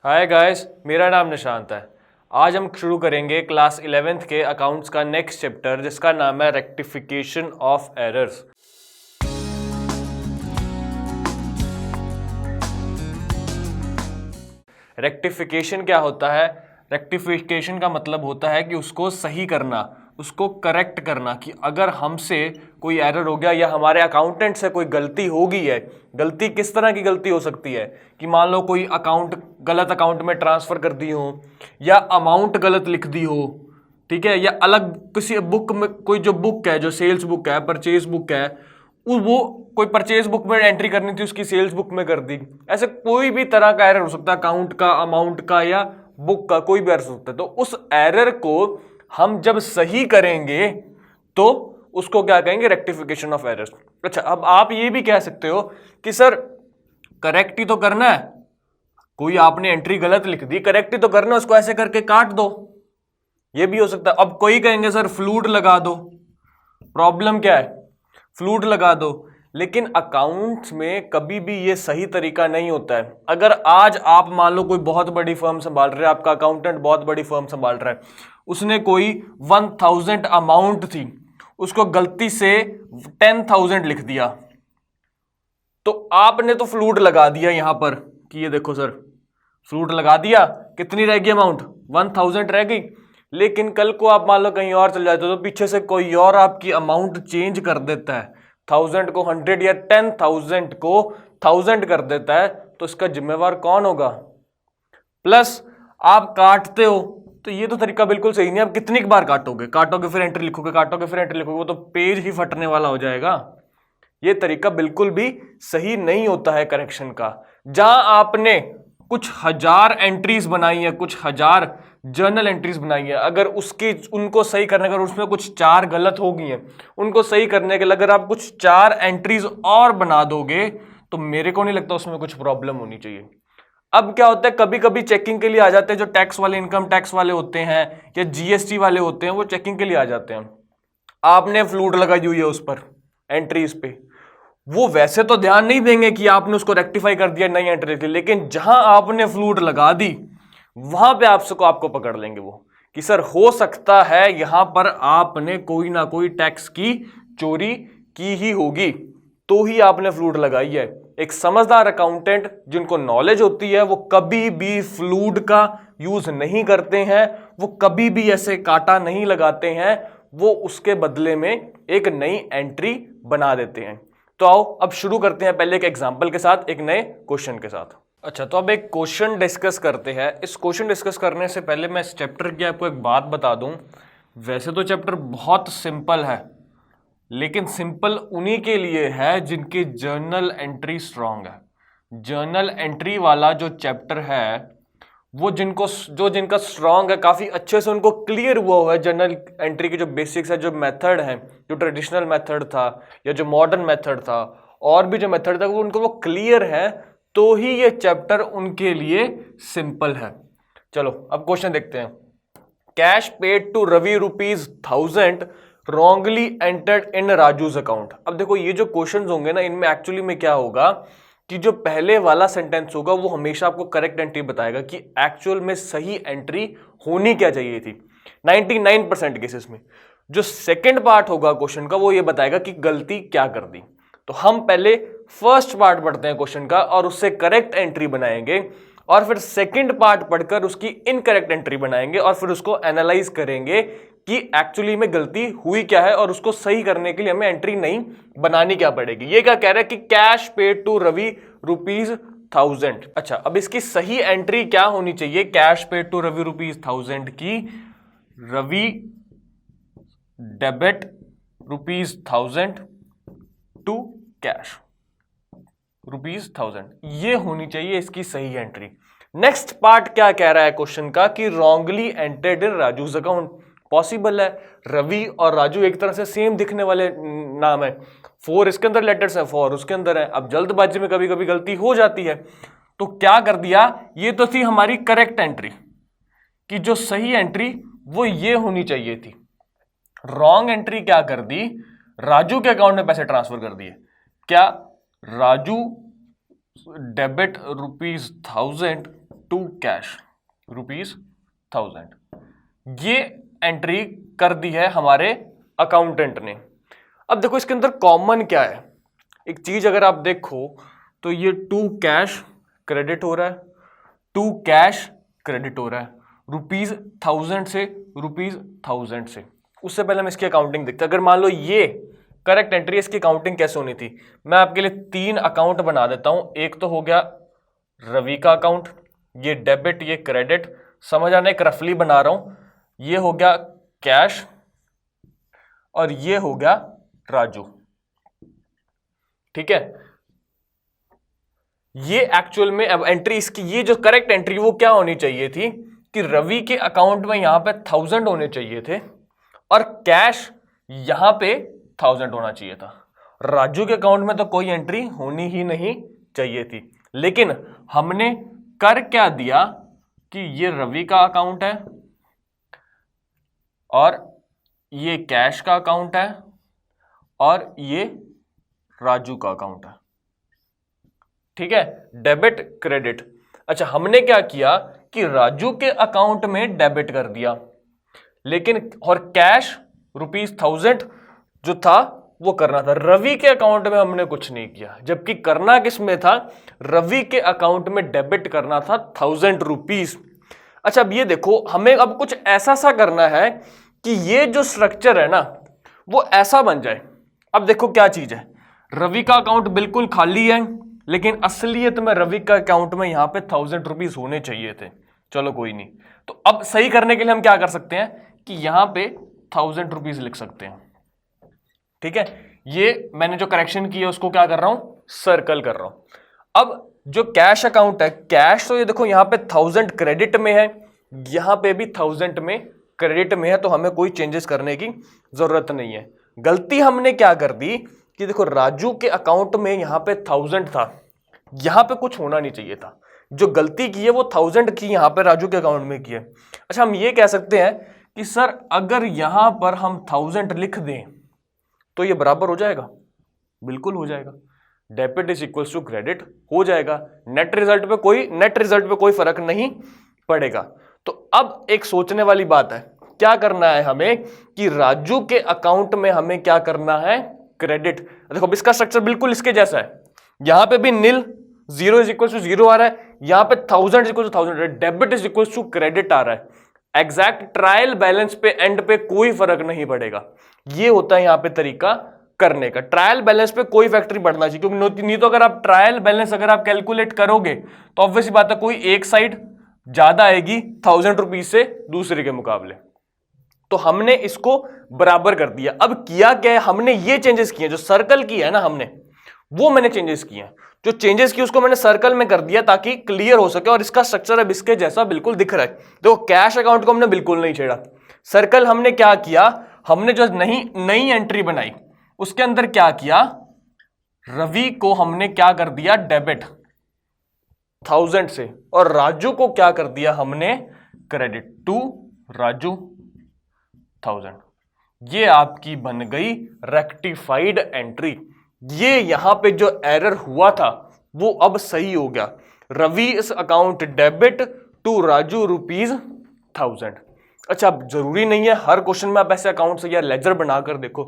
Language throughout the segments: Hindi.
हाय गाइस, मेरा नाम निशांत है। आज हम शुरू करेंगे क्लास 11th के अकाउंट्स का नेक्स्ट चैप्टर जिसका नाम है रेक्टिफिकेशन ऑफ एरर्स। रेक्टिफिकेशन क्या होता है? रेक्टिफिकेशन का मतलब होता है कि उसको सही करना, उसको करेक्ट करना कि अगर हमसे कोई एरर हो गया या हमारे अकाउंटेंट से कोई गलती हो गई है। गलती किस तरह की गलती हो सकती है कि मान लो कोई गलत अकाउंट में ट्रांसफर कर दी हो या अमाउंट गलत लिख दी हो, ठीक है, या अलग किसी बुक में कोई जो बुक है, जो सेल्स बुक है, परचेज बुक है, वो कोई परचेज बुक में एंट्री करनी थी उसकी सेल्स बुक में कर दी। ऐसे कोई भी तरह का एरर हो सकता है, अकाउंट का, अमाउंट का या बुक का, कोई भी एरर हो सकता है। तो उस एरर को हम जब सही करेंगे तो उसको क्या कहेंगे? Rectification of errors. अच्छा, अब आप ये भी कह सकते हो कि सर करेक्ट ही तो करना है, कोई आपने एंट्री गलत लिख दी, करेक्ट ही तो करना है, उसको ऐसे करके काट दो। ये भी हो सकता है। अब कोई कहेंगे सर फ्लूट लगा दो। प्रॉब्लम क्या है? फ्लूट लगा दो। लेकिन अकाउंट्स में कभी भी ये सही तरीका नहीं होता है। अगर आज आप मान लो कोई बहुत बड़ी फर्म संभाल रहे हैं, आपका अकाउंटेंट बहुत बड़ी फर्म संभाल रहा है, उसने कोई 1000 अमाउंट थी, उसको गलती से 10,000 लिख दिया, तो आपने तो फ्लूट लगा दिया यहां पर कि ये देखो सर, फ्लूट लगा दिया। कितनी रहेगी अमाउंट? 1000 रह गई। लेकिन कल को आप मान लो कहीं और चल जाते हो तो पीछे से कोई और आपकी अमाउंट चेंज कर देता है, 1000 को 100 या 10,000 को 1000 कर देता है, तो इसका जिम्मेवार कौन होगा? प्लस आप काटते हो तो ये तो तरीका बिल्कुल सही नहीं। आप कितनी बार काटोगे फिर एंट्री लिखोगे, काटोगे फिर एंट्री लिखोगे, वो तो पेज ही फटने वाला हो जाएगा। ये तरीका बिल्कुल भी सही नहीं होता है करेक्शन का। जहां आपने कुछ हजार एंट्रीज बनाई है, कुछ हजार जर्नल एंट्रीज बनाई है, अगर उनको सही करने का, उसमें कुछ 4 गलत हो गई हैं, उनको सही करने के लिए अगर आप कुछ 4 एंट्रीज और बना दोगे तो मेरे को नहीं लगता उसमें कुछ प्रॉब्लम होनी चाहिए। अब क्या होता है, कभी कभी चेकिंग के लिए आ जाते हैं जो टैक्स वाले, इनकम टैक्स वाले होते हैं या जीएसटी वाले होते हैं, वो चेकिंग के लिए आ जाते हैं। आपने फ्लूट लगाई हुई है उस पर एंट्रीज पे, वो वैसे तो ध्यान नहीं देंगे कि आपने उसको रेक्टिफाई कर दिया, नई एंट्री थी, लेकिन जहां आपने फ्लूट लगा दी वहां पे आपको पकड़ लेंगे वो कि सर हो सकता है यहां पर आपने कोई ना कोई टैक्स की चोरी की ही होगी, तो ही आपने फ्लूट लगाई है। एक समझदार अकाउंटेंट जिनको नॉलेज होती है वो कभी भी फ्लूट का यूज नहीं करते हैं, वो कभी भी ऐसे काटा नहीं लगाते हैं, वो उसके बदले में एक नई एंट्री बना देते हैं। तो आओ अब शुरू करते हैं, पहले एक एग्जांपल के साथ, एक नए क्वेश्चन के साथ। अच्छा, तो अब एक क्वेश्चन डिस्कस करते हैं। इस क्वेश्चन डिस्कस करने से पहले मैं इस चैप्टर की आपको एक बात बता दूं। वैसे तो चैप्टर बहुत सिंपल है, लेकिन सिंपल उन्हीं के लिए है जिनकी जर्नल एंट्री स्ट्रांग है। जर्नल एंट्री वाला जो चैप्टर है वो जिनका स्ट्रांग है, काफी अच्छे से उनको क्लियर हुआ है जर्नल एंट्री की जो बेसिक्स है, जो मेथड है, जो ट्रेडिशनल मेथड था या जो मॉडर्न मेथड था, और भी जो मेथड था, वो उनको वो क्लियर है, तो ही ये चैप्टर उनके लिए सिंपल है। चलो अब क्वेश्चन देखते हैं। Cash paid to Ravi ₹1000 wrongly entered in Raju's account. अब देखो ये जो क्वेश्चंस होंगे ना, इनमें एक्चुअली में क्या होगा कि जो पहले वाला सेंटेंस होगा वो हमेशा आपको करेक्ट एंट्री बताएगा कि एक्चुअल में सही एंट्री होनी क्या चाहिए थी 99% केसेस में। जो सेकंड पार्ट होगा क्वेश्चन का वो ये बताएगा कि गलती क्या कर दी। तो हम पहले फर्स्ट पार्ट पढ़ते हैं क्वेश्चन का और उससे करेक्ट एंट्री बनाएंगे, और फिर सेकंड पार्ट पढ़कर उसकी इनकरेक्ट एंट्री बनाएंगे, और फिर उसको एनालाइज करेंगे कि एक्चुअली में गलती हुई क्या है और उसको सही करने के लिए हमें एंट्री नहीं बनानी क्या पड़ेगी। ये क्या कह रहा है कि कैश पेड टू रवि ₹1000। अच्छा, अब इसकी सही एंट्री क्या होनी चाहिए? कैश पेड टू रवि ₹1000 की रवि डेबिट ₹1000 टू कैश ₹1000, ये होनी चाहिए इसकी सही एंट्री। नेक्स्ट पार्ट क्या कह रहा है क्वेश्चन का कि wrongly entered in Raju's account. Possible है, रवि और राजू एक तरह से सेम दिखने वाले नाम है, 4 इसके अंदर लेटर्स है, 4 उसके अंदर है। अब जल्दबाजी में कभी कभी गलती हो जाती है, तो क्या कर दिया, ये तो थी हमारी करेक्ट एंट्री कि जो सही एंट्री वो ये होनी चाहिए थी। रॉन्ग एंट्री क्या कर दी, राजू के अकाउंट में पैसे ट्रांसफर कर दिए। क्या? राजू डेबिट ₹1000 टू कैश ₹1000, ये एंट्री कर दी है हमारे अकाउंटेंट ने। अब देखो इसके अंदर कॉमन क्या है, एक चीज अगर आप देखो तो ये टू कैश क्रेडिट हो रहा है, टू कैश क्रेडिट हो रहा है ₹1000 से ₹1000 से। उससे पहले हम इसकी अकाउंटिंग देखते हैं। अगर मान लो ये करेक्ट एंट्री, इसकी अकाउंटिंग कैसे होनी थी, मैं आपके लिए 3 अकाउंट बना देता हूं। एक तो हो गया रवि का अकाउंट, ये डेबिट ये क्रेडिट, समझ आना, एक रफली बना रहा हूं। ये हो गया कैश और ये हो गया राजू, ठीक है। ये एक्चुअल में अब एंट्री इसकी, ये जो करेक्ट एंट्री वो क्या होनी चाहिए थी कि रवि के अकाउंट में यहां पे 1000 होने चाहिए थे और कैश यहां पे 1000 होना चाहिए था। राजू के अकाउंट में तो कोई एंट्री होनी ही नहीं चाहिए थी। लेकिन हमने कर क्या दिया कि ये रवि का अकाउंट है और ये कैश का अकाउंट है और ये राजू का अकाउंट है, ठीक है, डेबिट क्रेडिट। अच्छा, हमने क्या किया कि राजू के अकाउंट में डेबिट कर दिया, लेकिन और कैश ₹1000 जो था वो करना था। रवि के अकाउंट में हमने कुछ नहीं किया, जबकि करना किस में था, रवि के अकाउंट में डेबिट करना था ₹1000। अच्छा, अब ये देखो हमें अब कुछ ऐसा सा करना है कि ये जो स्ट्रक्चर है ना वो ऐसा बन जाए। अब देखो क्या चीज है, रवि का अकाउंट बिल्कुल खाली है, लेकिन असलियत में रवि का अकाउंट में यहां पे ₹1000 होने चाहिए थे। चलो कोई नहीं, तो अब सही करने के लिए हम क्या कर सकते हैं कि यहां पे ₹1000 लिख सकते हैं, ठीक है। ये मैंने जो करेक्शन की है उसको क्या कर रहा हूं, सर्कल कर रहा हूं। अब जो कैश अकाउंट है, कैश तो ये देखो यहां पे 1000 क्रेडिट में है, यहां पे भी 1000 में क्रेडिट में है, तो हमें कोई चेंजेस करने की जरूरत नहीं है। गलती हमने क्या कर दी कि देखो राजू के अकाउंट में यहां पे 1000 था, यहां पे कुछ होना नहीं चाहिए था। जो गलती की है वो 1000 की यहां पे राजू के अकाउंट में की है। अच्छा, हम ये कह सकते हैं कि सर अगर यहां पर हम 1000 लिख दें तो ये बराबर हो जाएगा, बिल्कुल हो जाएगा। Debit is equal to credit हो जाएगा, नेट रिजल्ट पे कोई फर्क नहीं पड़ेगा। तो अब एक सोचने वाली बात है, क्या करना है हमें कि राजू के अकाउंट में हमें क्या करना है, क्रेडिट। देखो इसका स्ट्रक्चर बिल्कुल इसके जैसा है, यहां पे भी नील, 0 इज इक्वल टू 0 आ रहा है, यहां पे 1000 is equal to 1000, debit is equal to credit आ रहा है। एग्जैक्ट ट्रायल बैलेंस पे एंड पे कोई फर्क नहीं पड़ेगा। ये होता है यहां पे तरीका करने का। ट्रायल बैलेंस पे कोई फैक्टर बढ़ना चाहिए, क्योंकि नहीं तो अगर आप ट्रायल बैलेंस अगर आप कैलकुलेट करोगे तो ऑब्वियस बात है कोई एक साइड ज्यादा आएगी ₹1000 से दूसरे के मुकाबले। तो हमने इसको बराबर कर दिया। अब किया क्या है, हमने ये चेंजेस किए, जो सर्कल किया है ना हमने, वो मैंने चेंजेस किए हैं। जो चेंजेस किए उसको मैंने सर्कल में कर दिया ताकि क्लियर हो सके, और इसका स्ट्रक्चर अब इसके जैसा बिल्कुल दिख रहा है। देखो कैश अकाउंट को हमने बिल्कुल नहीं छेड़ा, सर्कल हमने क्या किया, हमने जो नई एंट्री बनाई उसके अंदर क्या किया, रवि को हमने क्या कर दिया, डेबिट 1000 से, और राजू को क्या कर दिया हमने, क्रेडिट टू राजू 1000। ये आपकी बन गई रेक्टिफाइड एंट्री। ये यहां पे जो एरर हुआ था वो अब सही हो गया। रवि इस अकाउंट डेबिट टू राजू ₹1000। अच्छा, अब जरूरी नहीं है हर क्वेश्चन में आप ऐसे अकाउंट से या लेजर बनाकर देखो।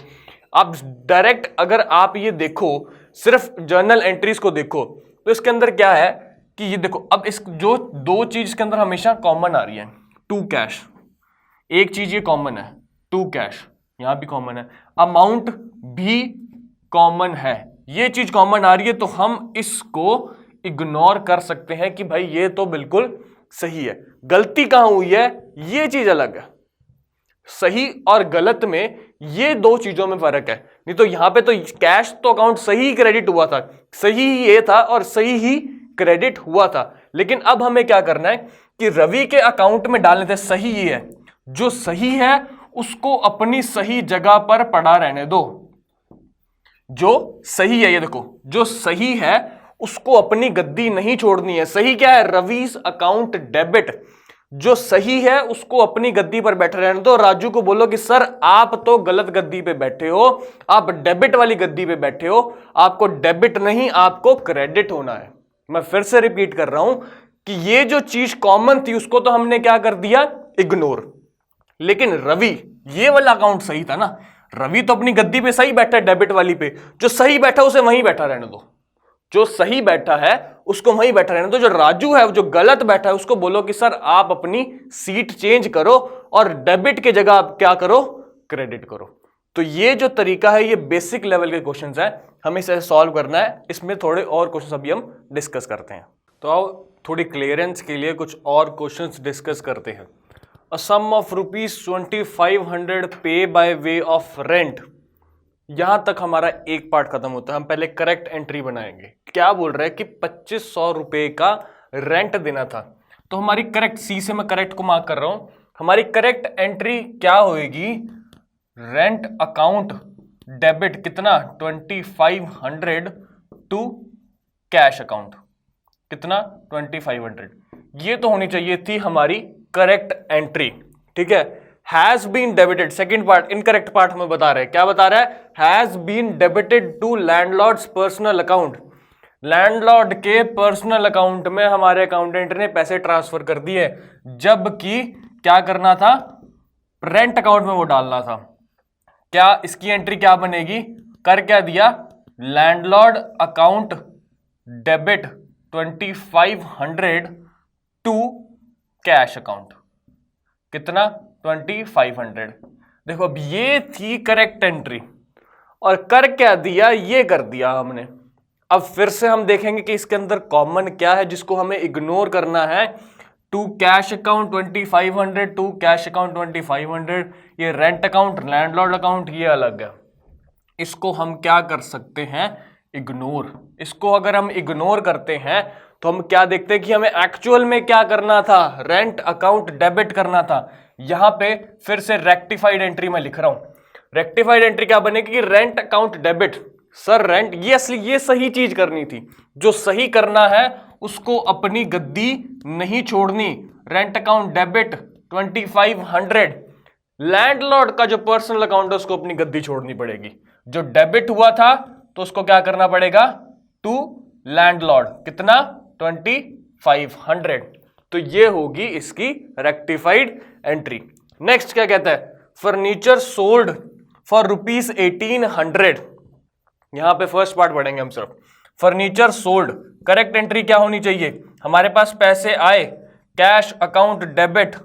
आप डायरेक्ट अगर आप ये देखो, सिर्फ जर्नल एंट्रीज को देखो, तो इसके अंदर क्या है कि ये देखो, अब इस जो दो चीज के अंदर हमेशा कॉमन आ रही है, टू कैश, एक चीज ये कॉमन है, टू कैश यहां भी कॉमन है, अमाउंट भी कॉमन है, ये चीज कॉमन आ रही है, तो हम इसको इग्नोर कर सकते हैं कि भाई ये तो बिल्कुल सही है। गलती कहां हुई है, ये चीज अलग है। सही और गलत में ये दो चीजों में फर्क है। नहीं तो यहां पे तो कैश तो अकाउंट सही क्रेडिट हुआ था, सही ही ये था और सही ही क्रेडिट हुआ था। लेकिन अब हमें क्या करना है कि रवि के अकाउंट में डालने थे, सही ही है, जो सही है उसको अपनी सही जगह पर पड़ा रहने दो। जो सही है, ये देखो, जो सही है उसको अपनी गद्दी नहीं छोड़नी है। सही क्या है, रवीज अकाउंट डेबिट, जो सही है उसको अपनी गद्दी पर बैठे रहने दो। राजू को बोलो कि सर आप तो गलत गद्दी पे बैठे हो, आप डेबिट वाली गद्दी पे बैठे हो, आपको डेबिट नहीं आपको क्रेडिट होना है। मैं फिर से रिपीट कर रहा हूं, कि ये जो चीज कॉमन थी उसको तो हमने क्या कर दिया, इग्नोर। लेकिन रवि, ये वाला अकाउंट सही था ना, रवि तो अपनी गद्दी पे सही बैठा है, डेबिट वाली पे, जो सही बैठा उसे वहीं बैठा रहने दो, जो सही बैठा है उसको वहीं बैठा रहने दो। जो राजू है जो गलत बैठा है उसको बोलो कि सर आप अपनी सीट चेंज करो और डेबिट के जगह आप क्या करो, क्रेडिट करो। तो ये जो तरीका है ये बेसिक लेवल के क्वेश्चंस हैं, हमें इसे सॉल्व करना है। इसमें थोड़े और क्वेश्चंस अभी हम डिस्कस करते हैं। तो आओ थोड़ी क्लियरेंस के लिए कुछ और क्वेश्चंस डिस्कस करते हैं। अ सम ऑफ ₹2500 पे बाय वे ऑफ रेंट। यहां तक हमारा एक पार्ट खत्म होता है। हम पहले करेक्ट एंट्री बनाएंगे। क्या बोल रहा है कि 2500 रुपए का रेंट देना था। तो हमारी करेक्ट, सी से मैं करेक्ट को मार्क कर रहा हूं, हमारी करेक्ट एंट्री क्या होगी, रेंट अकाउंट डेबिट कितना 2500 टू कैश अकाउंट कितना 2500। ये तो होनी चाहिए थी हमारी करेक्ट एंट्री। ठीक है, has been debited, second part incorrect part हमें बता रहे हैं। क्या बता रहा है, has been debited to landlord's personal account. Landlord के पर्सनल अकाउंट में हमारे अकाउंटेंट ने पैसे ट्रांसफर कर दिए, जबकि क्या करना था, रेंट अकाउंट में वो डालना था। क्या इसकी एंट्री क्या बनेगी, कर क्या दिया, landlord account debit 2500 to cash account कितना 2500। देखो अब ये थी करेक्ट एंट्री और कर क्या दिया, ये कर दिया हमने। अब फिर से हम देखेंगे कि इसके अंदर कॉमन क्या है जिसको हमें इग्नोर करना है। To cash account 2500 to cash account 2500, ये रेंट अकाउंट लैंडलॉर्ड अकाउंट ये अलग है। इसको हम क्या कर सकते हैं, इग्नोर। इसको अगर हम इग्नोर करते हैं तो हम क्या देखते हैं कि हमें एक्चुअल में क्या करना था, रेंट अकाउंट डेबिट करना था। यहां पे फिर से रेक्टिफाइड एंट्री में लिख रहा हूं। रेक्टिफाइड एंट्री क्या बनेगी कि rent account debit, sir rent, ये असली ये सही चीज करनी थी। जो सही करना है उसको अपनी गद्दी नहीं छोड़नी। रेंट अकाउंट डेबिट 2500, लैंडलॉर्ड का जो पर्सनल अकाउंट है उसको अपनी गद्दी छोड़नी पड़ेगी। जो डेबिट हुआ था तो उसको क्या करना पड़ेगा, टू लैंडलॉर्ड कितना 2500। तो ये होगी इसकी रेक्टिफाइड एंट्री। नेक्स्ट क्या कहता है, फर्नीचर सोल्ड फॉर ₹1800। यहां पे फर्स्ट पार्ट पढ़ेंगे हम सिर्फ। फर्नीचर सोल्ड, करेक्ट एंट्री क्या होनी चाहिए, हमारे पास पैसे आए, cash account debit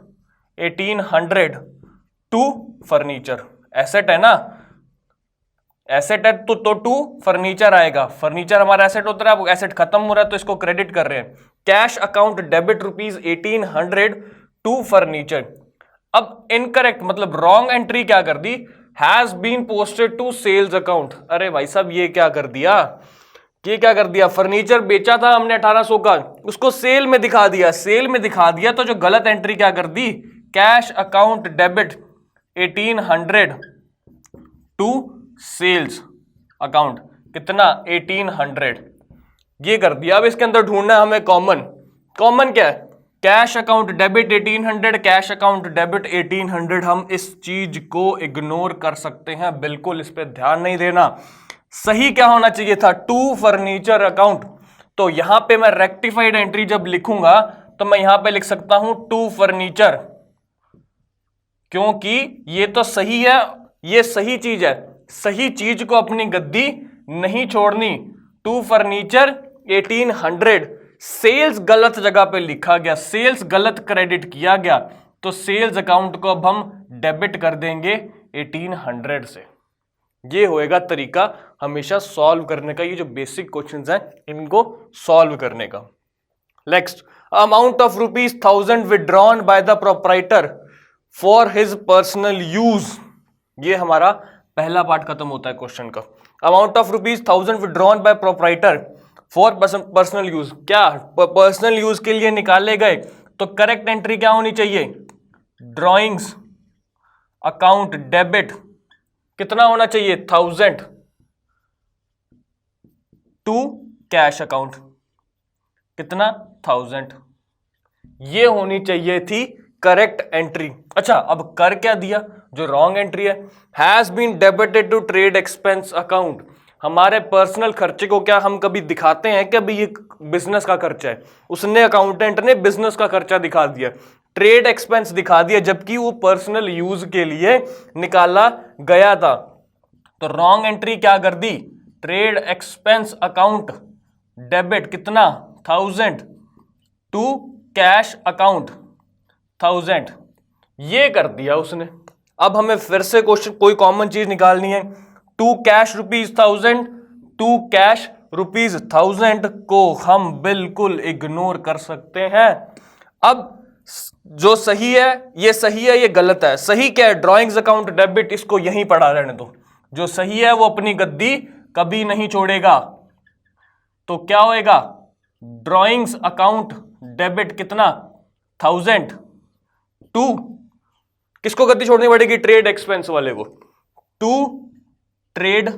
1800 to furniture. Asset है ना, एसेट है तो टू फर्नीचर आएगा। फर्नीचर हमारा एसेट होता है, अब एसेट खत्म हो रहा है तो इसको क्रेडिट कर रहे हैं। Cash account debit ₹1800 to furniture. अब इनकरेक्ट मतलब रॉन्ग एंट्री क्या कर दी, has been posted to sales account. अरे भाई साहब ये क्या कर दिया, ये क्या कर दिया, फर्नीचर बेचा था हमने 1800 का, उसको सेल में दिखा दिया, सेल में दिखा दिया तो जो गलत एंट्री क्या कर दी, cash account debit 1800 to sales account कितना 1800, ये कर दिया। अब इसके अंदर ढूंढना है हमें कॉमन। कॉमन क्या है, cash account debit 1800, cash account debit 1800। हम इस चीज को इग्नोर कर सकते हैं, बिल्कुल इस पे ध्यान नहीं देना। सही क्या होना चाहिए था, टू फर्नीचर अकाउंट। तो यहां पे मैं रेक्टिफाइड एंट्री जब लिखूंगा तो मैं यहां पे लिख सकता हूं टू फर्नीचर, क्योंकि ये तो सही है, ये सही चीज है। सही चीज को अपनी गद्दी नहीं छोड़नी। टू फर्नीचर 1800, सेल्स गलत जगह पे लिखा गया, सेल्स गलत क्रेडिट किया गया, तो सेल्स अकाउंट को अब हम डेबिट कर देंगे 1800 से। ये होएगा तरीका हमेशा सॉल्व करने का, ये जो बेसिक क्वेश्चंस हैं इनको सॉल्व करने का। Next, amount of ₹1000 withdrawn by the proprietor for his personal use. ये हमारा पहला पार्ट खत्म होता है क्वेश्चन का। Amount of ₹1000 withdrawn bye proprietor for personal use, क्या पर्सनल यूज के लिए निकाले गए, तो करेक्ट एंट्री क्या होनी चाहिए, ड्रॉइंग्स अकाउंट डेबिट कितना होना चाहिए 1000 टू कैश अकाउंट कितना 1000। ये होनी चाहिए थी करेक्ट एंट्री। अच्छा अब कर क्या दिया, जो रॉन्ग एंट्री है, has been debited to trade expense account. हमारे पर्सनल खर्चे को क्या हम कभी दिखाते हैं कि अभी ये बिजनेस का खर्चा है? उसने अकाउंटेंट ने बिजनेस का खर्चा दिखा दिया, ट्रेड एक्सपेंस दिखा दिया, जबकि वो पर्सनल यूज के लिए निकाला गया था। तो रॉन्ग एंट्री क्या कर दी? ट्रेड एक्सपेंस अकाउंट डेबिट कितना 1000 टू कैश अकाउंट 1000, ये कर दिया उसने। अब हमें फिर से क्वेश्चन कोई कॉमन चीज निकालनी है। टू कैश ₹1000 टू कैश ₹1000 को हम बिल्कुल इग्नोर कर सकते हैं। अब जो सही है ये सही है, ये गलत है। सही क्या है? ड्रॉइंग्स अकाउंट डेबिट, इसको यहीं पढ़ा रहने दो। जो सही है वो अपनी गद्दी कभी नहीं छोड़ेगा। तो क्या होएगा? ड्रॉइंग्स अकाउंट डेबिट कितना 1000 टू, किसको गद्दी छोड़नी पड़ेगी? ट्रेड एक्सपेंस वाले को। टू ट्रेड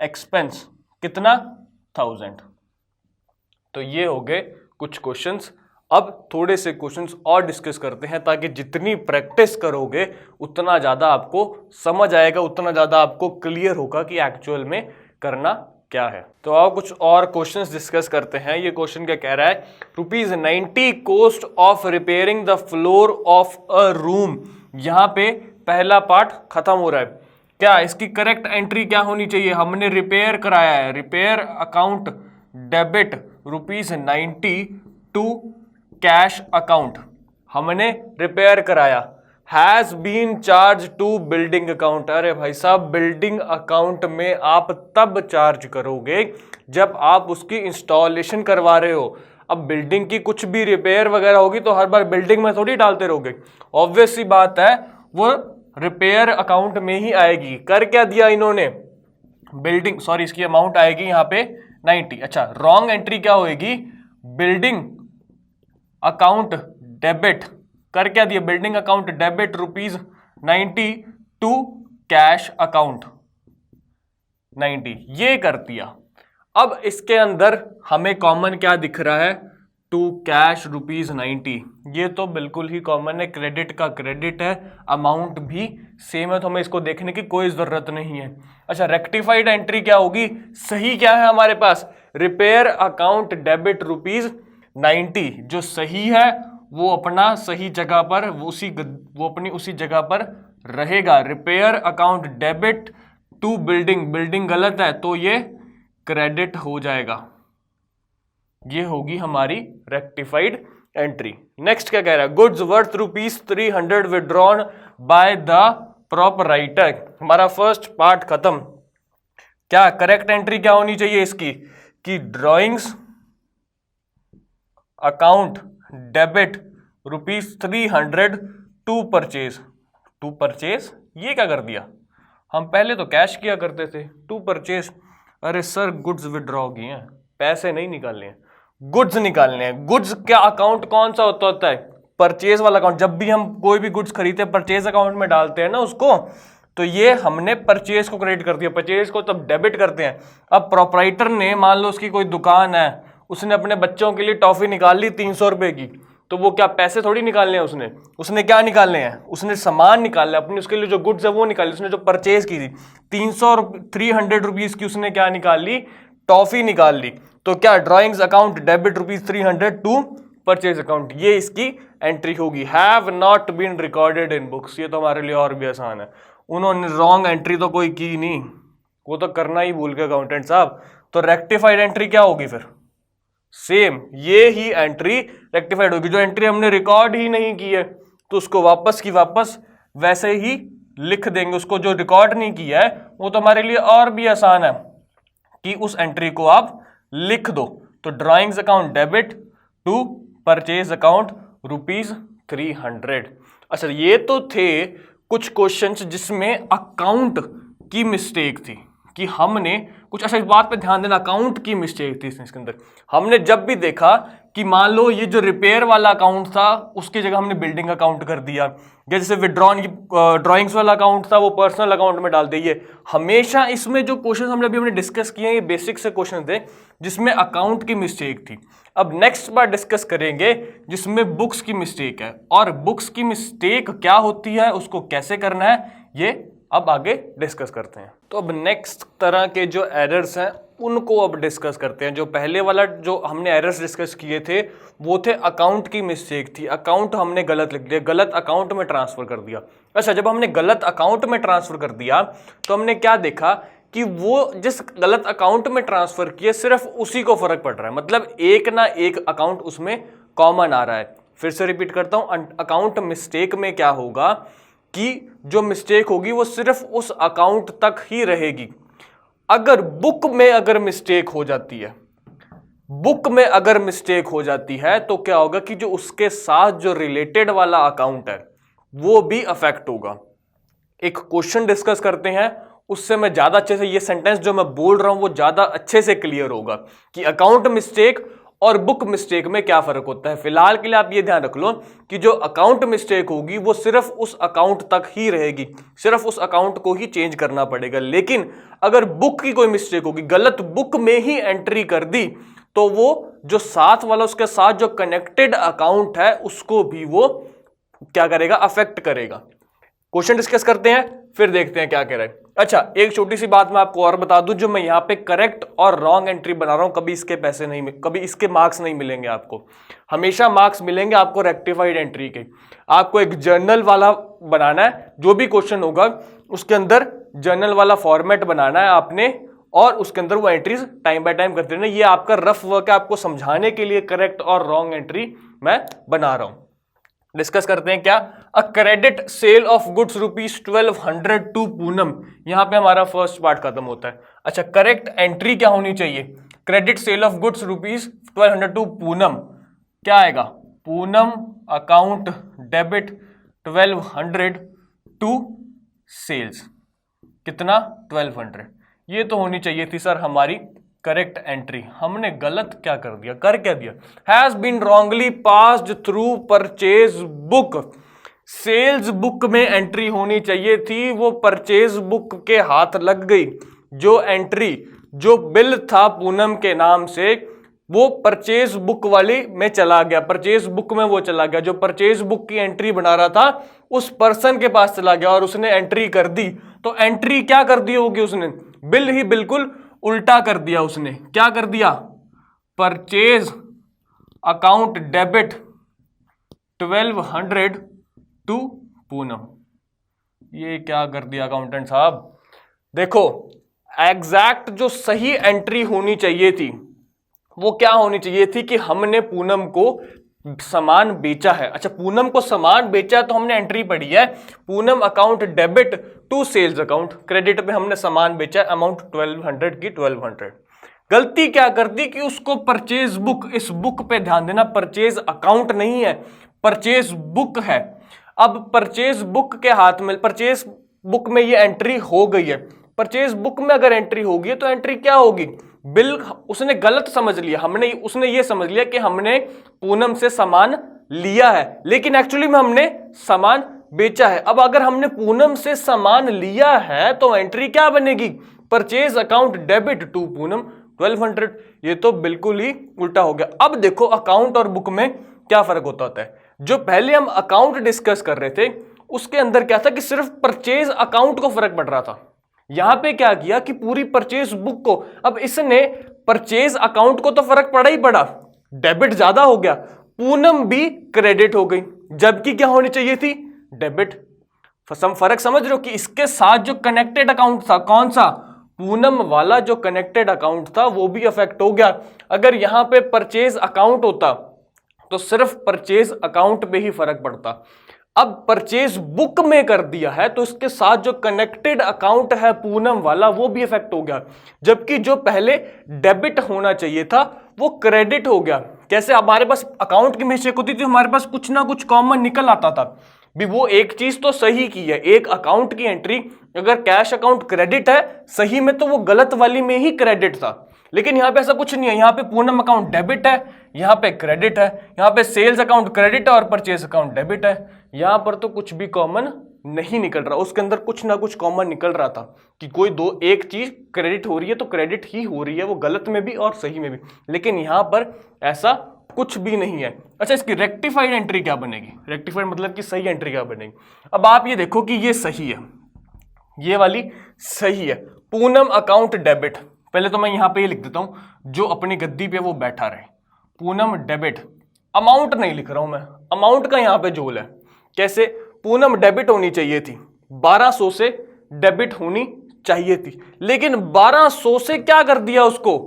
एक्सपेंस कितना 1000। तो ये हो गए कुछ क्वेश्चंस। अब थोड़े से क्वेश्चंस और डिस्कस करते हैं, ताकि जितनी प्रैक्टिस करोगे उतना ज़्यादा आपको समझ आएगा, उतना ज़्यादा आपको क्लियर होगा कि एक्चुअल में करना क्या है। तो आओ कुछ और क्वेश्चंस डिस्कस करते हैं। ये क्वेश्चन क्या कह रहा है? ₹90 cost of repairing the floor of a room. यहां पे पहला पार्ट खत्म हो रहा है। क्या इसकी करेक्ट एंट्री क्या होनी चाहिए? हमने रिपेयर कराया है, repair account debit ₹90 to cash account, हमने रिपेयर कराया। Has been charge to building account. अरे भाई साहब, बिल्डिंग अकाउंट में आप तब चार्ज करोगे जब आप उसकी इंस्टॉलेशन करवा रहे हो। अब बिल्डिंग की कुछ भी रिपेयर वगैरह होगी तो हर बार बिल्डिंग में थोड़ी डालते रहोगे। ऑब्वियस सी बात है, वो रिपेयर अकाउंट में ही आएगी। कर क्या दिया इन्होंने? बिल्डिंग, सॉरी, इसकी अमाउंट आएगी यहाँ पे 90। अच्छा, रॉन्ग एंट्री क्या होएगी? Building account debit. कर क्या दिया? Building account debit ₹90 to cash account 90, ये कर दिया। अब इसके अंदर हमें कॉमन क्या दिख रहा है? टू कैश ₹90, ये तो बिल्कुल ही कॉमन है। क्रेडिट का क्रेडिट है, अमाउंट भी सेम है, तो हमें इसको देखने की कोई जरूरत नहीं है। अच्छा, रेक्टिफाइड एंट्री क्या होगी? सही क्या है हमारे पास? Repair account debit ₹90। जो सही है वो अपना सही जगह पर, वो अपनी उसी जगह पर रहेगा। Repair account debit to building, building गलत है तो ये क्रेडिट हो जाएगा। ये होगी हमारी रेक्टिफाइड एंट्री। नेक्स्ट क्या कह रहा है? Goods worth ₹300 withdrawn by the proprietor. हमारा फर्स्ट पार्ट खत्म। क्या करेक्ट एंट्री क्या होनी चाहिए इसकी? कि drawings account debit ₹300 to purchase. To purchase, ये क्या कर दिया? हम पहले तो कैश किया करते थे, टू परचेज। अरे सर, गुड्स विड्रॉ किए हैं, पैसे नहीं निकालने हैं, गुड्स निकालने हैं। गुड्स का अकाउंट कौन सा होता है? परचेज वाला अकाउंट। जब भी हम कोई भी गुड्स खरीदते हैं परचेज अकाउंट में डालते हैं ना उसको, तो ये हमने परचेज को क्रेडिट कर दिया, परचेज को तब डेबिट करते हैं। अब प्रोपराइटर ने, मान लो उसकी कोई दुकान है, उसने अपने बच्चों के लिए टॉफी निकाल ली 300 रुपए की, तो वो क्या पैसे थोड़ी निकालने हैं उसने क्या निकालने हैं? उसने सामान निकालना है अपनी, उसके लिए जो गुड्स है वो निकाली। उसने जो परचेज की थी 300 रुपीज की, उसने क्या निकाल ली? टॉफी निकाल ली। तो क्या drawings account debit ₹300 to purchase account, ये इसकी एंट्री होगी। Have not been recorded in books, ये तो हमारे लिए और भी आसान है। उन्होंने रॉन्ग एंट्री तो कोई की नहीं, वो तो करना ही भूल गए अकाउंटेंट साहब। तो रेक्टिफाइड एंट्री क्या होगी फिर? सेम ये ही एंट्री रेक्टिफाइड होगी। जो एंट्री हमने रिकॉर्ड ही नहीं की है तो उसको वापस की वापस वैसे ही लिख देंगे। उसको जो रिकॉर्ड नहीं किया है वो तो हमारे लिए और भी आसान है कि उस एंट्री को आप लिख दो। तो drawings account debit to purchase account ₹300। अच्छा, ये तो थे कुछ क्वेश्चंस जिसमें अकाउंट की मिस्टेक थी कि हमने कुछ, अच्छा इस बात पे ध्यान देना, अकाउंट की मिस्टेक थी इसके अंदर। हमने जब भी देखा कि मान लो ये जो रिपेयर वाला अकाउंट था उसकी जगह हमने बिल्डिंग अकाउंट कर दिया, या जैसे विड्रॉन ड्राइंग्स वाला अकाउंट था वो पर्सनल अकाउंट में डाल दिए। हमेशा इसमें जो क्वेश्चन हमने डिस्कस किए हैं ये बेसिक से क्वेश्चन थे जिसमें अकाउंट की मिस्टेक थी। अब नेक्स्ट बार डिस्कस करेंगे जिसमें बुक्स की मिस्टेक है, और बुक्स की मिस्टेक क्या होती है, उसको कैसे करना है, ये अब आगे डिस्कस करते हैं। तो अब नेक्स्ट तरह के जो एरर्स हैं उनको अब डिस्कस करते हैं। जो पहले वाला जो हमने एरर्स डिस्कस किए थे वो थे अकाउंट की मिस्टेक थी, अकाउंट हमने गलत लिख दिया, गलत अकाउंट में ट्रांसफर कर दिया। अच्छा, जब हमने गलत अकाउंट में ट्रांसफर कर दिया तो हमने क्या देखा कि वो जिस गलत अकाउंट में ट्रांसफर किए सिर्फ उसी को फर्क पड़ रहा है, मतलब एक ना एक अकाउंट उसमें कॉमन आ रहा है। फिर से रिपीट करता हूं, अकाउंट मिस्टेक में क्या होगा कि जो मिस्टेक होगी वो सिर्फ उस अकाउंट तक ही रहेगी। अगर बुक में अगर मिस्टेक हो जाती है, बुक में अगर मिस्टेक हो जाती है तो क्या होगा कि जो उसके साथ जो रिलेटेड वाला अकाउंट है वो भी अफेक्ट होगा। एक क्वेश्चन डिस्कस करते हैं, उससे मैं ज्यादा अच्छे से ये सेंटेंस जो मैं बोल रहा हूं वो ज्यादा अच्छे से क्लियर होगा कि अकाउंट मिस्टेक और बुक मिस्टेक में क्या फर्क होता है। फिलहाल के लिए आप ये ध्यान रख लो कि जो अकाउंट मिस्टेक होगी वो सिर्फ उस अकाउंट तक ही रहेगी, सिर्फ उस अकाउंट को ही चेंज करना पड़ेगा। लेकिन अगर बुक की कोई मिस्टेक होगी, गलत बुक में ही एंट्री कर दी, तो वो जो साथ वाला उसके साथ जो कनेक्टेड अकाउंट है उसको भी वो क्या करेगा, अफेक्ट करेगा। क्वेश्चन डिस्कस करते हैं, फिर देखते हैं क्या कह रहा है। अच्छा, एक छोटी सी बात मैं आपको और बता दूं, जो मैं यहाँ पे करेक्ट और रॉन्ग एंट्री बना रहा हूं, कभी इसके पैसे नहीं, कभी इसके मार्क्स नहीं मिलेंगे आपको। हमेशा मार्क्स मिलेंगे आपको रेक्टिफाइड एंट्री के। आपको एक जर्नल वाला बनाना है, जो भी क्वेश्चन होगा उसके अंदर जर्नल वाला फॉर्मेट बनाना है आपने, और उसके अंदर वो एंट्रीज टाइम बाय टाइम करते रहना। ये आपका रफ वर्क है, आपको समझाने के लिए करेक्ट और रॉन्ग एंट्री मैं बना रहा हूं। डिस्कस करते हैं क्या, a credit sale of goods ₹1200 to Poonam. यहां पे हमारा फर्स्ट पार्ट खत्म होता है। अच्छा, करेक्ट एंट्री क्या होनी चाहिए, credit sale of goods ₹1200 to Poonam, क्या आएगा, Poonam account debit 1200 to sales, कितना 1200। ये तो होनी चाहिए थी सर हमारी करेक्ट एंट्री। हमने गलत क्या कर दिया, कर क्या दिया, has been wrongly passed through purchase book. Sales book में एंट्री होनी चाहिए थी, वो परचेज बुक के हाथ लग गई। जो एंट्री, जो बिल था पूनम के नाम से, वो परचेज बुक वाली में चला गया, परचेज बुक में वो चला गया। जो परचेज बुक की एंट्री बना रहा था उस पर्सन के पास चला गया और उसने एंट्री कर दी। तो एंट्री क्या कर दी होगी उसने, बिल ही बिल्कुल उल्टा कर दिया उसने। क्या कर दिया, purchase account debit 1200 to Poonam. ये क्या कर दिया अकाउंटेंट साहब। देखो, एग्जैक्ट जो सही एंट्री होनी चाहिए थी वो क्या होनी चाहिए थी कि हमने पूनम को सामान बेचा है। अच्छा, पूनम को सामान बेचा है तो हमने एंट्री पढ़ी है Poonam account debit to sales account, credit पे हमने सामान बेचा, अमाउंट 1200 की 1200। गलती क्या कर दी कि उसको परचेज बुक, इस बुक पे ध्यान देना, परचेज अकाउंट नहीं है, परचेज बुक है। अब परचेज बुक के हाथ में, परचेज बुक में ये एंट्री हो गई है। परचेज बुक में अगर एंट्री होगी तो एंट्री क्या होगी, बिल। उसने गलत समझ लिया, उसने ये समझ लिया कि हमने पूनम से सामान लिया है, लेकिन एक्चुअली में हमने सामान बेचा है। अब अगर हमने पूनम से सामान लिया है तो एंट्री क्या बनेगी, purchase account debit to Poonam 1200। ये तो बिल्कुल ही उल्टा हो गया। अब देखो अकाउंट और बुक में क्या फर्क होता है। जो पहले हम अकाउंट डिस्कस कर रहे थे उसके अंदर क्या था कि सिर्फ परचेज अकाउंट को फर्क पड़ रहा था। यहां पे क्या किया कि पूरी परचेज बुक को, अब इसने परचेज अकाउंट को तो फर्क पड़ा ही पड़ा, डेबिट ज्यादा हो गया, पूनम भी क्रेडिट हो गई, जबकि क्या होनी चाहिए थी, डेबिट। फर्क समझ रहे हो कि इसके साथ जो कनेक्टेड अकाउंट था, कौन सा, पूनम वाला जो कनेक्टेड अकाउंट था वो भी अफेक्ट हो गया। अगर यहां पे परचेज अकाउंट होता तो सिर्फ परचेज अकाउंट पे ही फर्क पड़ता। अब परचेज बुक में कर दिया है तो इसके साथ जो कनेक्टेड अकाउंट है पूनम वाला वो भी इफेक्ट हो गया, जबकि जो पहले डेबिट होना चाहिए था वो क्रेडिट हो गया। कैसे, हमारे पास अकाउंट की मिस्टेक होती थी, हमारे पास कुछ ना कुछ कॉमन निकल आता था भी। वो एक चीज तो सही की है, एक अकाउंट की एंट्री, अगर कैश अकाउंट क्रेडिट है सही में तो वो गलत वाली में ही क्रेडिट था, लेकिन यहां पे ऐसा कुछ नहीं है। यहां पे पूनम अकाउंट डेबिट है, यहां पे क्रेडिट है, यहां पे सेल्स अकाउंट क्रेडिट है और परचेज अकाउंट डेबिट है। यहां पर तो कुछ भी कॉमन नहीं निकल रहा, उसके अंदर कुछ ना कुछ कॉमन निकल रहा था कि कोई दो, एक चीज क्रेडिट हो रही है तो क्रेडिट ही हो रही है, वो गलत में भी और सही में भी, लेकिन यहां पर ऐसा कुछ भी नहीं है। अच्छा, इसकी रेक्टिफाइड एंट्री क्या बनेगी, रेक्टिफाइड मतलब कि सही एंट्री क्या बनेगी। अब आप ये देखो कि ये सही है, ये वाली सही है। पूनम अकाउंट डेबिट, पहले तो मैं यहां पे ये लिख देता हूं जो अपनी गद्दी पे वो बैठा रहे। पूनम डेबिट, अमाउंट नहीं लिख रहा हूं मैं, अमाउंट का यहां पे झोल है। कैसे? पूनम डेबिट होनी चाहिए थी, 1200 से डेबिट होनी चाहिए थी, लेकिन 1200 से क्या कर दिया, उसको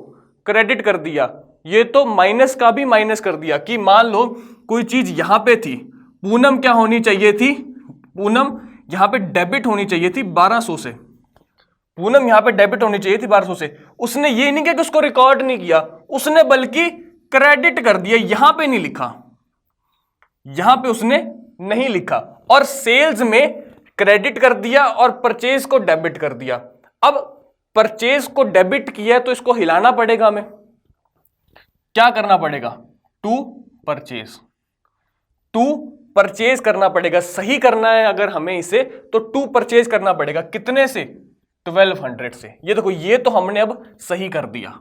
क्रेडिट कर दिया। ये तो माइनस का भी माइनस कर दिया कि मान लो कोई चीज यहां पे थी, पूनम क्या होनी चाहिए थी, पूनम यहां पे डेबिट होनी चाहिए थी 1200 से, पूनम यहां पे डेबिट होनी चाहिए थी 1200 से। उसने ये नहीं किया कि उसको रिकॉर्ड नहीं किया, उसने बल्कि क्रेडिट कर दिया, यहां पे नहीं लिखा, यहां पे उसने नहीं लिखा, और सेल्स में क्रेडिट कर दिया और परचेज को डेबिट कर दिया। अब परचेज को डेबिट किया तो इसको हिलाना पड़ेगा, हमें क्या करना पड़ेगा, टू परचेज करना पड़ेगा। सही करना है अगर हमें इसे तो टू परचेज करना पड़ेगा, कितने से, 1200 से। ये देखो, ये तो हमने अब सही कर दिया,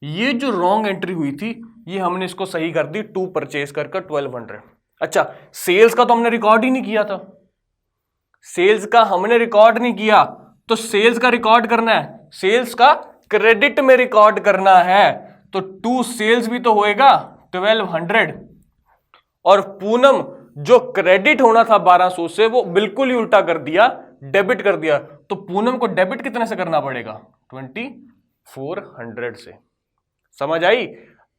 ये जो रॉन्ग एंट्री हुई थी ये हमने इसको सही कर दी, टू परचेज कर 1200। अच्छा, सेल्स का तो हमने रिकॉर्ड ही नहीं किया था, सेल्स का हमने रिकॉर्ड नहीं किया, तो सेल्स का रिकॉर्ड करना है, सेल्स का क्रेडिट में रिकॉर्ड करना है, तो टू सेल्स भी तो होएगा 1200। और पूनम जो क्रेडिट होना था 1200 से वो बिल्कुल ही उल्टा कर दिया, डेबिट कर दिया, तो पूनम को डेबिट कितने से करना पड़ेगा, 2400 से। समझ आई?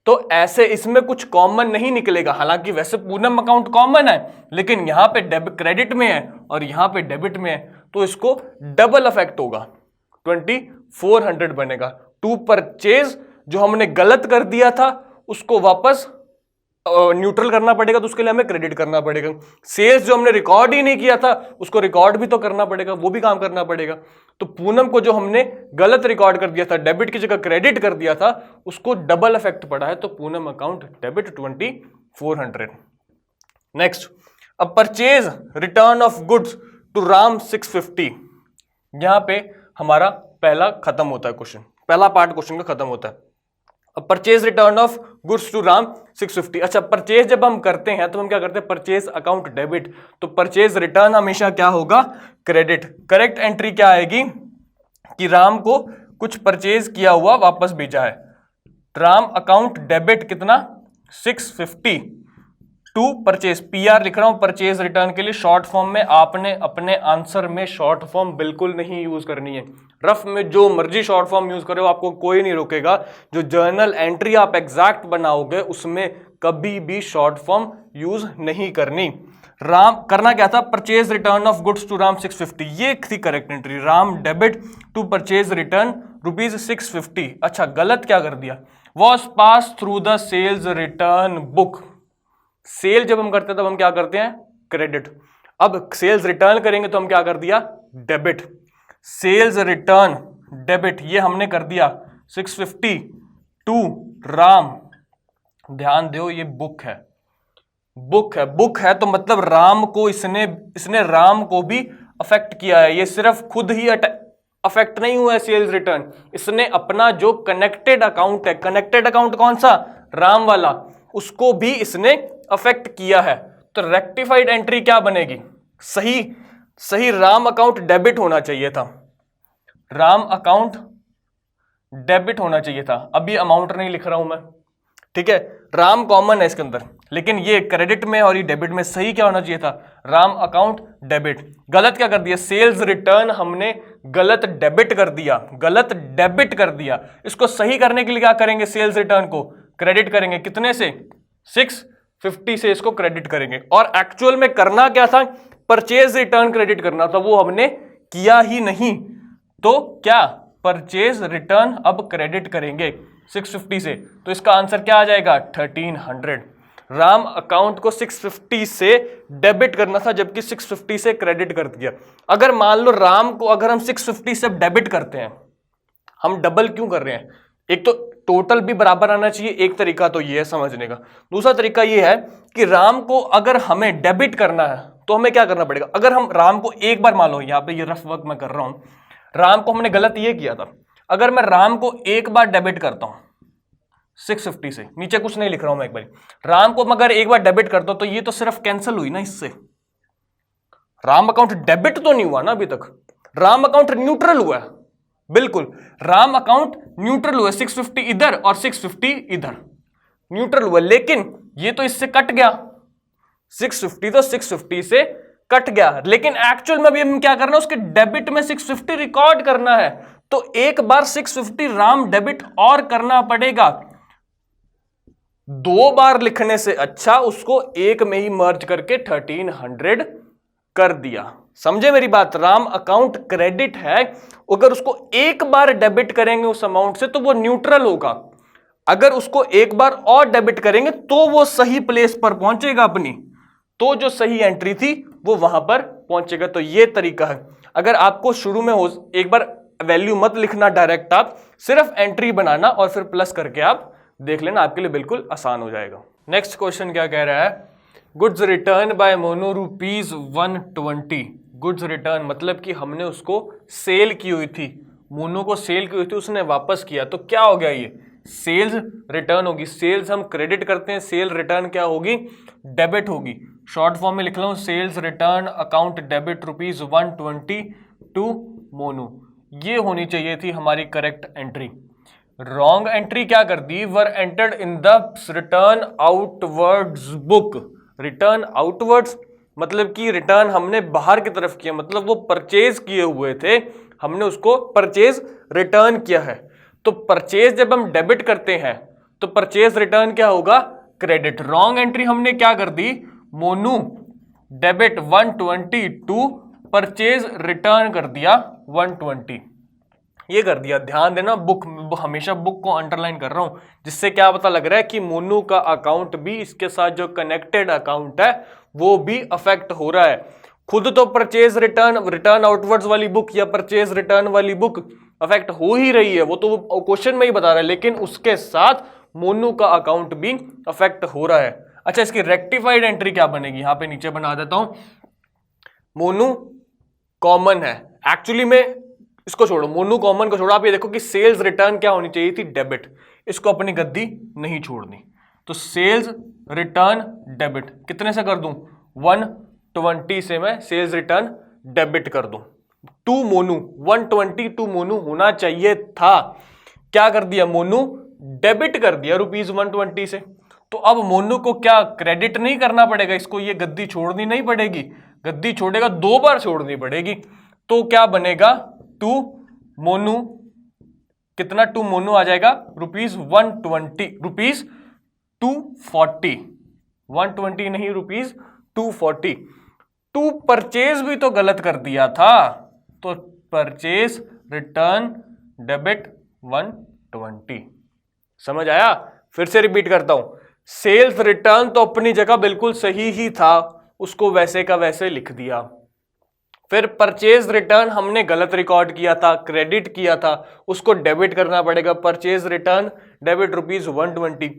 तो ऐसे इसमें कुछ कॉमन नहीं निकलेगा, हालांकि वैसे पूनम अकाउंट कॉमन है, लेकिन यहां पे क्रेडिट में है और यहां पे डेबिट में है, तो इसको डबल इफेक्ट होगा, 2400 बनेगा। टू परचेज जो हमने गलत कर दिया था उसको वापस न्यूट्रल करना पड़ेगा, तो उसके लिए हमें क्रेडिट करना पड़ेगा। सेल्स जो हमने रिकॉर्ड ही नहीं किया था उसको रिकॉर्ड भी तो करना पड़ेगा, वो भी काम करना पड़ेगा। तो पूनम को जो हमने गलत रिकॉर्ड कर दिया था, डेबिट की जगह क्रेडिट कर दिया था, उसको डबल इफेक्ट पड़ा है, तो पूनम अकाउंट डेबिट 2400। नेक्स्ट, अब purchase return of goods to Ram 650। यहां पे हमारा पहला खत्म होता है क्वेश्चन, पहला पार्ट क्वेश्चन का खत्म होता है। Purchase return of goods to Ram 650। अच्छा, परचेज जब हम करते हैं तो हम क्या करते हैं, परचेज अकाउंट डेबिट, तो परचेज रिटर्न हमेशा क्या होगा, क्रेडिट। करेक्ट एंट्री क्या आएगी कि राम को कुछ परचेज किया हुआ वापस भेजा है, राम अकाउंट डेबिट कितना, 650 टू परचेज। पीआर लिख रहा हूं परचेज रिटर्न के लिए शॉर्ट फॉर्म में। आपने अपने आंसर में शॉर्ट फॉर्म बिल्कुल नहीं यूज करनी है, रफ में जो मर्जी शॉर्ट फॉर्म यूज करो, आपको कोई नहीं रोकेगा। जो जर्नल एंट्री आप एग्जैक्ट बनाओगे उसमें कभी भी शॉर्ट फॉर्म यूज नहीं करनी। राम करना क्या था, purchase return of goods to Ram 650, ये थी correct entry. Ram debit to purchase return ₹650। अच्छा, गलत क्या कर दिया, was pass through the sales return book. Sale जब हम करते हैं तब हम क्या करते हैं, क्रेडिट। अब सेल्स रिटर्न करेंगे तो हम क्या कर दिया, डेबिट। सेल्स रिटर्न डेबिट ये हमने कर दिया 650 टू राम। ध्यान दो, ये बुक है, बुक है तो मतलब राम को इसने राम को भी अफेक्ट किया है। ये सिर्फ खुद ही अफेक्ट नहीं हुआ है सेल्स रिटर्न, इसने अपना जो कनेक्टेड अकाउंट है, कनेक्टेड अकाउंट कौन सा, राम वाला, उसको भी इसने अफेक्ट किया है। तो रेक्टिफाइड एंट्री क्या बनेगी, सही राम अकाउंट डेबिट होना चाहिए था, राम अकाउंट डेबिट होना चाहिए था। अभी अमाउंट नहीं लिख रहा हूं मैं, ठीक है, राम कॉमन है इसके अंदर, लेकिन ये क्रेडिट में और ये डेबिट में सही क्या होना चाहिए था, राम अकाउंट डेबिट। गलत क्या कर दिया, सेल्स रिटर्न हमने गलत डेबिट कर दिया, गलत डेबिट कर दिया। इसको सही करने के लिए क्या करेंगे, सेल्स रिटर्न को क्रेडिट करेंगे, कितने से, 650 से इसको क्रेडिट करेंगे। और एक्चुअल में करना क्या था, परचेज रिटर्न क्रेडिट करना था, वो हमने किया ही नहीं, तो क्या परचेज रिटर्न अब क्रेडिट करेंगे 650 से, तो इसका आंसर क्या आ जाएगा, 1300। राम अकाउंट को 650 से डेबिट करना था जबकि 650 से क्रेडिट कर दिया। अगर मान लो राम को अगर हम 650 से डेबिट करते हैं, हम डबल क्यों कर रहे हैं, एक तो टोटल भी बराबर आना चाहिए, एक तरीका तो ये है समझने का। दूसरा तरीका ये है कि राम को अगर हमें डेबिट करना है तो हमें क्या करना पड़ेगा, अगर हम राम को एक बार, मान लो यहाँ पे ये रफ वर्क मैं कर रहा हूं, राम को हमने गलत ये किया था, अगर मैं राम को एक बार डेबिट करता हूं 650 से, नीचे कुछ नहीं लिख रहा हूं मैं, एक बार राम को अगर एक बार डेबिट करता हूं तो ये तो सिर्फ कैंसिल हुई ना, इससे राम अकाउंट डेबिट तो नहीं हुआ ना अभी तक। राम अकाउंट न्यूट्रल हुआ है, बिल्कुल राम अकाउंट न्यूट्रल हुआ, 650 इधर और 650 इधर न्यूट्रल हुआ, लेकिन ये तो इससे कट गया, 650 तो 650 से कट गया, लेकिन एक्चुअल में भी हम क्या करना है, उसके डेबिट में 650 रिकॉर्ड करना है, तो एक बार 650 राम डेबिट और करना पड़ेगा। 2 बार लिखने से अच्छा उसको एक में ही मर्ज करके 1300 कर दिया। समझे मेरी बात? राम अकाउंट क्रेडिट है, अगर उसको एक बार डेबिट करेंगे उस अमाउंट से तो वो न्यूट्रल होगा, अगर उसको एक बार और डेबिट करेंगे तो वो सही प्लेस पर पहुंचेगा अपनी, तो जो सही एंट्री थी वो वहां पर पहुंचेगा। तो ये तरीका है। अगर आपको शुरू में हो, एक बार वैल्यू मत लिखना डायरेक्ट, आप सिर्फ एंट्री बनाना और फिर प्लस करके आप देख लेना, आपके लिए बिल्कुल आसान हो जाएगा। नेक्स्ट क्वेश्चन क्या कह रहा है, goods return by Monu ₹120। Goods return मतलब कि हमने उसको सेल की हुई थी, मोनू को सेल की हुई थी, उसने वापस किया, तो क्या हो गया, ये सेल्स रिटर्न होगी। सेल्स हम क्रेडिट करते हैं, सेल रिटर्न क्या होगी, डेबिट होगी। शॉर्ट फॉर्म में लिख लो, sales return account debit ₹120 to Monu. ये होनी चाहिए थी हमारी करेक्ट एंट्री। रॉन्ग एंट्री क्या कर दी, were entered in the return outwards book. Return outwards मतलब कि रिटर्न हमने बाहर की तरफ किया, मतलब वो परचेज किए हुए थे, हमने उसको परचेज रिटर्न किया है। तो परचेज जब हम डेबिट करते हैं तो परचेज रिटर्न क्या होगा, क्रेडिट। रॉन्ग एंट्री हमने क्या कर दी, Monu debit 120 to purchase return कर दिया 120, ये कर दिया। ध्यान देना, बुक हमेशा बुक को अंडरलाइन कर रहा हूं, जिससे क्या पता लग रहा है कि मोनू का अकाउंट भी इसके साथ जो कनेक्टेड अकाउंट है वो भी अफेक्ट हो रहा है। खुद तो परचेज रिटर्न आउटवर्ड्स वाली बुक या परचेज रिटर्न वाली बुक अफेक्ट हो ही रही है, वो तो क्वेश्चन में ही बता रहा है, लेकिन उसके साथ मोनू का अकाउंट भी अफेक्ट हो रहा है। अच्छा, इसकी रेक्टिफाइड एंट्री क्या बनेगी, यहां पे नीचे बना देता हूं। मोनू कॉमन है, एक्चुअली में इसको छोड़ो, मोनू कॉमन को छोड़ो, आप ये देखो कि सेल्स रिटर्न क्या होनी चाहिए थी, डेबिट। इसको अपनी गद्दी नहीं छोड़नी, तो सेल्स रिटर्न डेबिट कितने से कर दूं, 120 से मैं सेल्स रिटर्न डेबिट कर दूं टू मोनू। 120 टू मोनू होना चाहिए था, क्या कर दिया, मोनू डेबिट कर दिया ₹120 से। तो अब मोनू को क्या क्रेडिट नहीं करना पड़ेगा, इसको ये गद्दी छोड़नी नहीं पड़ेगी, गद्दी छोड़ेगा 2 बार छोड़नी पड़ेगी। तो क्या बनेगा, टू मोनू, कितना टू मोनू आ जाएगा, ₹120, ₹240, 120 नहीं ₹240। टू परचेज भी तो गलत कर दिया था, तो परचेज रिटर्न डेबिट 120। समझ आया? फिर से रिपीट करता हूं, सेल्स रिटर्न तो अपनी जगह बिल्कुल सही ही था, उसको वैसे का वैसे लिख दिया। फिर परचेज रिटर्न हमने गलत रिकॉर्ड किया था, क्रेडिट किया था, उसको डेबिट करना पड़ेगा। Purchase return debit ₹120।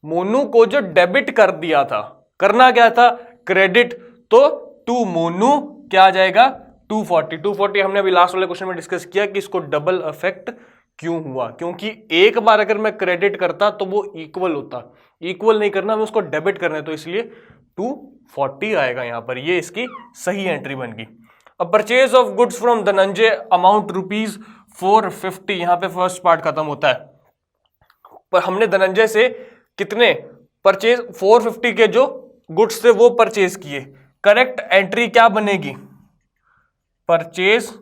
मोनू को जो डेबिट कर दिया था, करना क्या था, क्रेडिट, तो टू मोनू क्या आ जाएगा, 240। हमने अभी लास्ट वाले क्वेश्चन में डिस्कस किया कि इसको डबल इफेक्ट क्यों हुआ, क्योंकि एक बार अगर मैं क्रेडिट करता तो वो इक्वल होता, इक्वल नहीं करना, मैं उसको डेबिट करना है, तो इसलिए 240 आएगा यहां पर, ये इसकी सही एंट्री बन गई। अब purchase of goods from Dhananjay amount ₹450, यहां पे फर्स्ट पार्ट खत्म होता है। पर हमने धनंजय से कितने परचेज, 450 के जो गुड्स थे वो परचेज किए। करेक्ट एंट्री क्या बनेगी, परचेज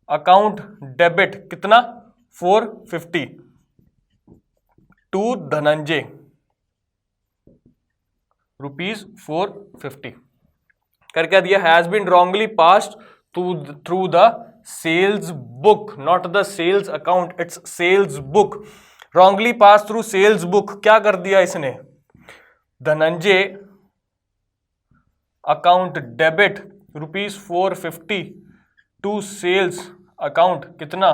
अकाउंट डेबिट कितना, 450 टू धनंजय ₹450। कर क्या दिया, has been wrongly passed through the sales book, not the sales account, it's sales book. Wrongly pass through sales book, क्या कर दिया इसने, Dhananjay account debit ₹450 to sales account कितना,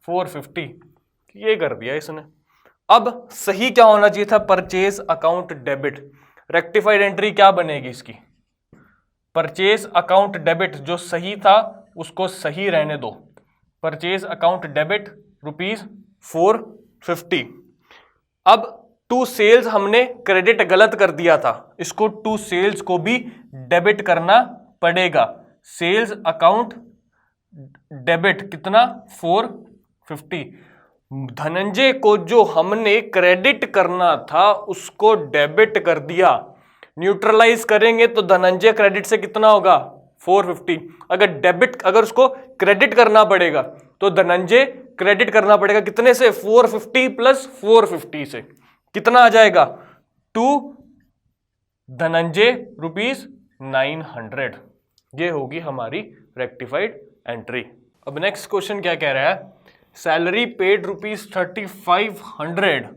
450, ये कर दिया इसने। अब सही क्या होना चाहिए था, purchase account debit. Rectified entry क्या बनेगी इसकी, परचेज अकाउंट डेबिट जो सही था उसको सही रहने दो, परचेज अकाउंट डेबिट ₹450। अब टू सेल्स हमने क्रेडिट गलत कर दिया था, इसको टू सेल्स को भी डेबिट करना पड़ेगा। सेल्स अकाउंट डेबिट कितना 450। धनंजय को जो हमने क्रेडिट करना था उसको डेबिट कर दिया, न्यूट्रलाइज करेंगे तो धनंजय क्रेडिट से कितना होगा 450। अगर उसको क्रेडिट करना पड़ेगा तो धनंजय क्रेडिट करना पड़ेगा कितने से 450 प्लस 450 से कितना आ जाएगा 2 धनंजय ₹900। ये होगी हमारी रेक्टिफाइड एंट्री। अब नेक्स्ट क्वेश्चन क्या कह रहा है, सैलरी पेड ₹3500।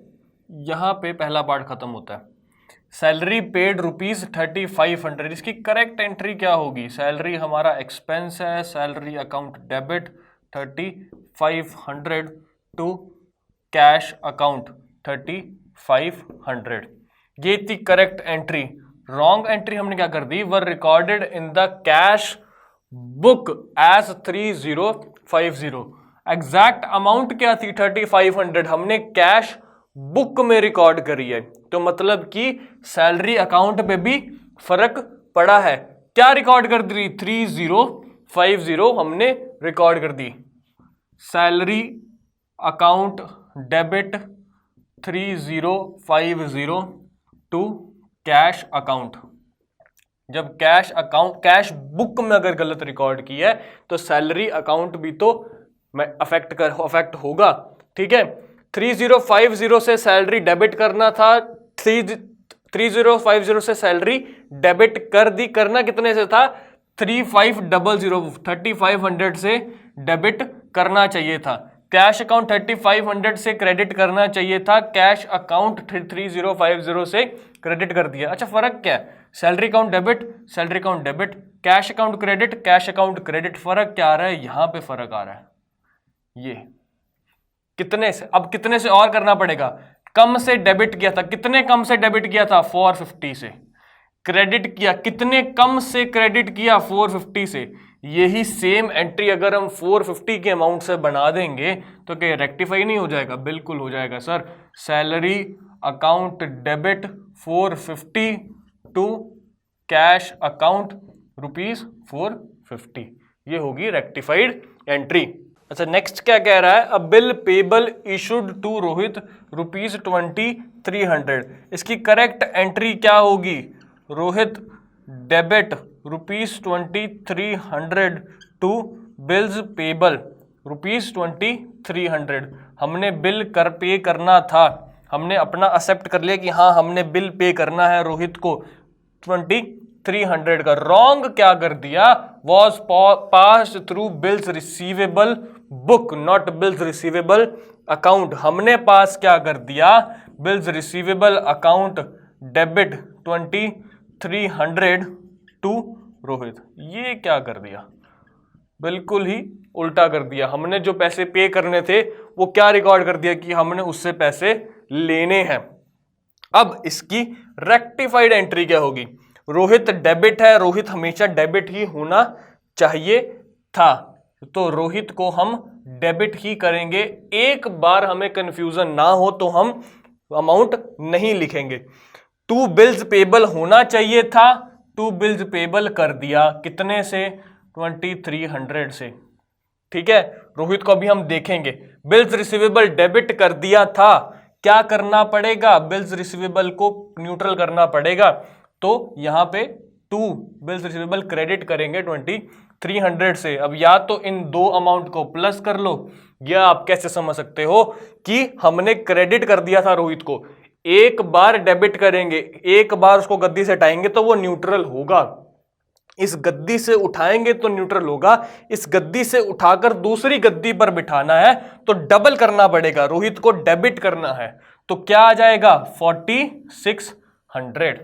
यहां पे पहला पार्ट खत्म होता है। सैलरी पेड ₹3500, इसकी करेक्ट एंट्री क्या होगी? सैलरी हमारा एक्सपेंस है, salary account debit 3500 to cash account 3500। ये थी करेक्ट एंट्री। रॉन्ग एंट्री हमने क्या कर दी, were recorded in the cash book as 3050। Exact amount क्या थी 3500, हमने कैश बुक में रिकॉर्ड करी है, तो मतलब कि सैलरी अकाउंट पे भी फर्क पड़ा है। क्या रिकॉर्ड कर दी 3050 हमने रिकॉर्ड कर दी। Salary account debit 3050 to cash account. जब कैश बुक में अगर गलत रिकॉर्ड की है तो सैलरी अकाउंट भी तो अफेक्ट होगा। ठीक है, 3050 से सैलरी डेबिट करना था, 3050 से सैलरी डेबिट कर दी। करना कितने से था 3500 से डेबिट करना चाहिए था। कैश अकाउंट 3500 से क्रेडिट करना चाहिए था, कैश अकाउंट 3050 से क्रेडिट कर दिया। अच्छा, फर्क क्या है? Salary account debit, salary account debit, cash account credit, cash account credit. फर्क क्या आ रहा है? यहां पे फर्क आ रहा है। ये कितने से, अब कितने से और करना पड़ेगा, कम से डेबिट किया था, कितने कम से डेबिट किया था 450 से, क्रेडिट किया कितने कम से क्रेडिट किया 450 से। यही सेम एंट्री अगर हम 450 के अमाउंट से बना देंगे तो क्या रेक्टिफाई नहीं हो जाएगा? बिल्कुल हो जाएगा sir. Salary account debit 450 to cash account ₹450, ये होगी रेक्टिफाइड एंट्री। अच्छा, नेक्स्ट क्या कह रहा है, a bill payable issued to Rohit ₹2300। इसकी करेक्ट एंट्री क्या होगी? Rohit debit ₹2300 to bills payable ₹2300। हमने बिल पे करना था, हमने अपना एक्सेप्ट कर लिया कि हाँ हमने बिल पे करना है रोहित को 2300 का। रॉन्ग क्या कर दिया, was pass through bills receivable book not bills receivable account. हमने पास क्या कर दिया, bills receivable account debit 2300 to Rohit. ये क्या कर दिया, बिल्कुल ही उल्टा कर दिया। हमने जो पैसे पे करने थे वो क्या रिकॉर्ड कर दिया कि हमने उससे पैसे लेने हैं। अब इसकी रेक्टिफाइड एंट्री क्या होगी? रोहित डेबिट है, रोहित हमेशा डेबिट ही होना चाहिए था, तो रोहित को हम डेबिट ही करेंगे। एक बार हमें कंफ्यूजन ना हो तो हम अमाउंट नहीं लिखेंगे। टू बिल्स पेबल होना चाहिए था, टू बिल्स पेबल कर दिया कितने से 2300 से। ठीक है, रोहित को अभी हम देखेंगे। बिल्स रिसीवेबल डेबिट कर दिया था, क्या करना पड़ेगा, बिल्स रिसीवेबल को न्यूट्रल करना पड़ेगा, तो यहां पे टू बिल्स रिसीवेबल क्रेडिट करेंगे 2300 से। अब या तो इन दो अमाउंट को प्लस कर लो, या आप कैसे समझ सकते हो कि हमने क्रेडिट कर दिया था रोहित को, एक बार डेबिट करेंगे, एक बार उसको गद्दी से हटाएंगे तो वो न्यूट्रल होगा। इस गद्दी से उठाएंगे तो न्यूट्रल होगा, इस गद्दी से उठाकर दूसरी गद्दी पर बिठाना है तो डबल करना पड़ेगा, रोहित को डेबिट करना है। तो क्या आ जाएगा 4600।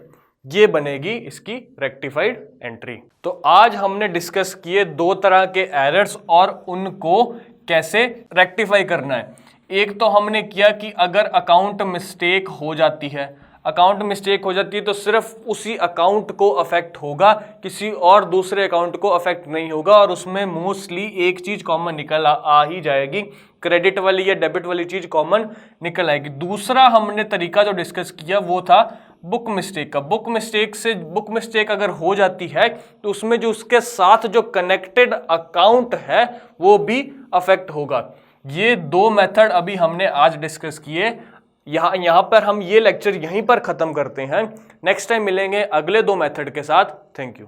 ये बनेगी इसकी रेक्टिफाइड एंट्री। तो आज हमने डिस्कस किए दो तरह के एरर्स और उनको कैसे रेक्टिफाई करना है। एक तो हमने किया कि अगर अकाउंट मिस्टेक हो जाती है, अकाउंट मिस्टेक हो जाती है तो सिर्फ उसी अकाउंट को अफेक्ट होगा, किसी और दूसरे अकाउंट को अफेक्ट नहीं होगा, और उसमें मोस्टली एक चीज कॉमन निकल आ ही जाएगी, क्रेडिट वाली या डेबिट वाली चीज कॉमन निकल आएगी। दूसरा हमने तरीका जो डिस्कस किया वो था बुक मिस्टेक का। बुक मिस्टेक अगर हो जाती है तो उसमें जो उसके साथ जो कनेक्टेड अकाउंट है वो भी अफेक्ट होगा। ये दो मेथड अभी हमने आज डिस्कस किए। यहाँ पर हम ये लेक्चर यहीं पर खत्म करते हैं। नेक्स्ट टाइम मिलेंगे अगले दो मेथड के साथ। Thank you.